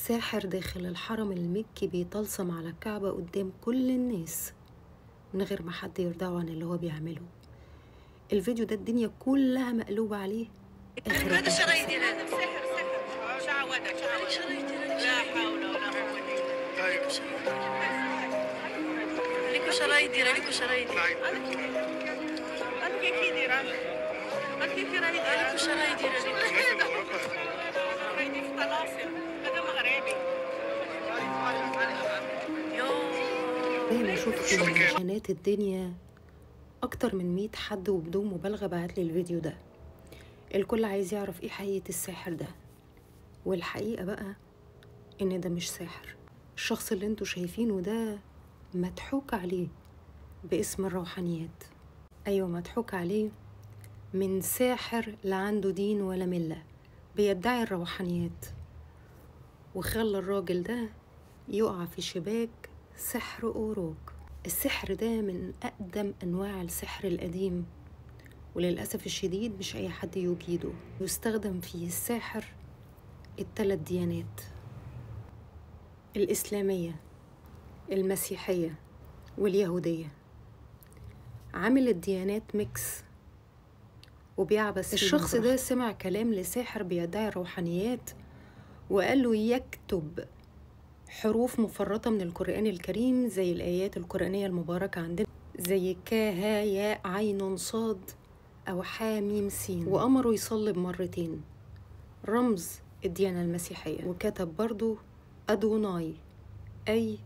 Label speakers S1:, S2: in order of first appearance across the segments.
S1: ساحر داخل الحرم المكي بيطلسم على الكعبة قدام كل الناس من غير ما حد يرضعه عن اللي هو بيعمله. الفيديو ده الدنيا كلها مقلوبة عليه.
S2: هذا الشرايط ديال هذا سحر شعوذة لا حول ولا قوة الا بالله. عليكم شرايط ديال عليكم شرايط انا كي دايره انا كيف راهي عليكم شرايط ديال راهي في طلاسم هذا مغربي.
S1: زي ما شفت من نشانات الدنيا اكتر من 100 حد وبدون مبالغة بعتلي الفيديو ده. الكل عايز يعرف ايه حقيقة الساحر ده، والحقيقة بقى ان ده مش ساحر. الشخص اللي انتوا شايفينه ده مضحوك عليه باسم الروحانيات. ايوه مضحوك عليه من ساحر لا عنده دين ولا ملة بيدعي الروحانيات، وخلى الراجل ده يقع في شباك سحر أوروك. السحر ده من أقدم أنواع السحر القديم، وللأسف الشديد مش أي حد يجيده. يستخدم فيه الساحر الثلاث ديانات: الإسلامية، المسيحية، واليهودية. عامل الديانات ميكس وبيعبث. الشخص ده سمع كلام لساحر بيدعي الروحانيات وقال له يكتب حروف مفرطة من القرآن الكريم زي الآيات القرآنية المباركة عندنا، زي كا ها يا عين صاد أو حا ميم سين، وأمره يصلي مرتين رمز الديانة المسيحية. وكتب برضو أدوناي أي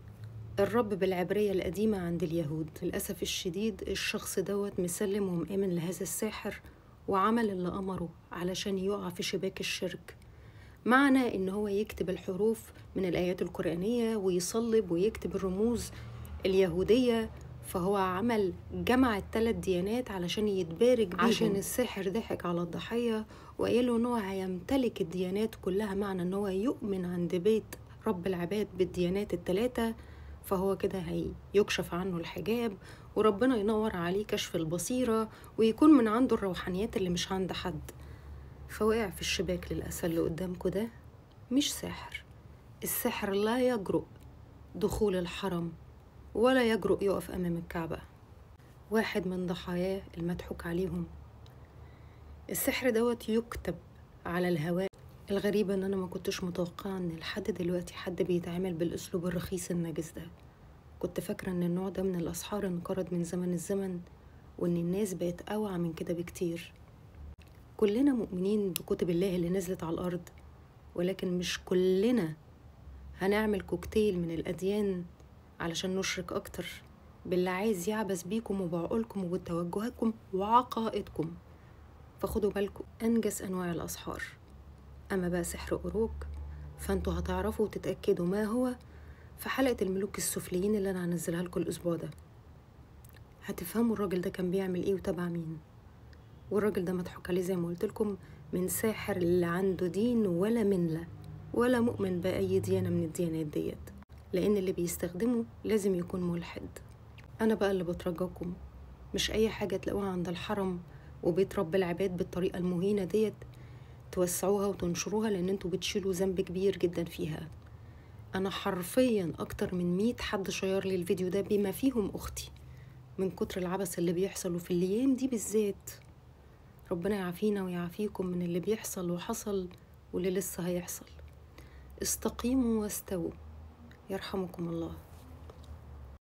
S1: الرب بالعبرية القديمة عند اليهود. للأسف الشديد الشخص دوت مسلم ومآمن لهذا الساحر وعمل اللي أمره علشان يقع في شباك الشرك. معنى إن هو يكتب الحروف من الآيات القرآنية ويصلب ويكتب الرموز اليهودية، فهو عمل جمع الثلاث ديانات علشان يتبارك بيهم. عشان الساحر ضحك على الضحية وقاله إن هو هيمتلك الديانات كلها. معنى إن هو يؤمن عند بيت رب العباد بالديانات الثلاثة، فهو كده هيكشف عنه الحجاب وربنا ينور عليه كشف البصيرة ويكون من عنده الروحانيات اللي مش عند حد. فوقع في الشباك للأسف. اللي قدامكوا ده مش ساحر. الساحر لا يجرؤ دخول الحرم ولا يجرؤ يقف أمام الكعبة. واحد من ضحاياه المضحوك عليهم. السحر دوت يكتب على الهواء. الغريبة ان انا ما كنتش متوقعة ان لحد دلوقتي حد بيتعامل بالاسلوب الرخيص النجس ده. كنت فاكرة ان النوع ده من الاسحار انقرض من زمن الزمن، وان الناس بقت اوعى من كده بكتير. كلنا مؤمنين بكتب الله اللي نزلت على الارض، ولكن مش كلنا هنعمل كوكتيل من الاديان علشان نشرك اكتر باللي عايز يعبث بيكم وبعقولكم وبتوجهاتكم وعقائدكم. فخدوا بالكم، انجس انواع الاسحار. أما بقى سحر أوروك فأنتوا هتعرفوا وتتأكدوا ما هو في حلقة الملوك السفليين اللي أنا هنزلها لكم الأسبوع ده. هتفهموا الراجل ده كان بيعمل إيه وتبع مين. والراجل ده مضحوك عليه زي ما قلت لكم من ساحر اللي عنده دين ولا منلة ولا مؤمن بأي ديانة من الديانات ديت، لأن اللي بيستخدمه لازم يكون ملحد. أنا بقى اللي بترجاكم مش أي حاجة تلاقوها عند الحرم وبيت رب العباد بالطريقة المهينة ديت توسعوها وتنشروها، لأن انتوا بتشيلوا ذنب كبير جدا فيها. أنا حرفيا أكتر من 100 حد شير لي الفيديو ده بما فيهم أختي، من كتر العبث اللي بيحصل وفي الأيام دي بالذات. ربنا يعافينا ويعافيكم من اللي بيحصل وحصل واللي لسه هيحصل. استقيموا واستووا يرحمكم الله.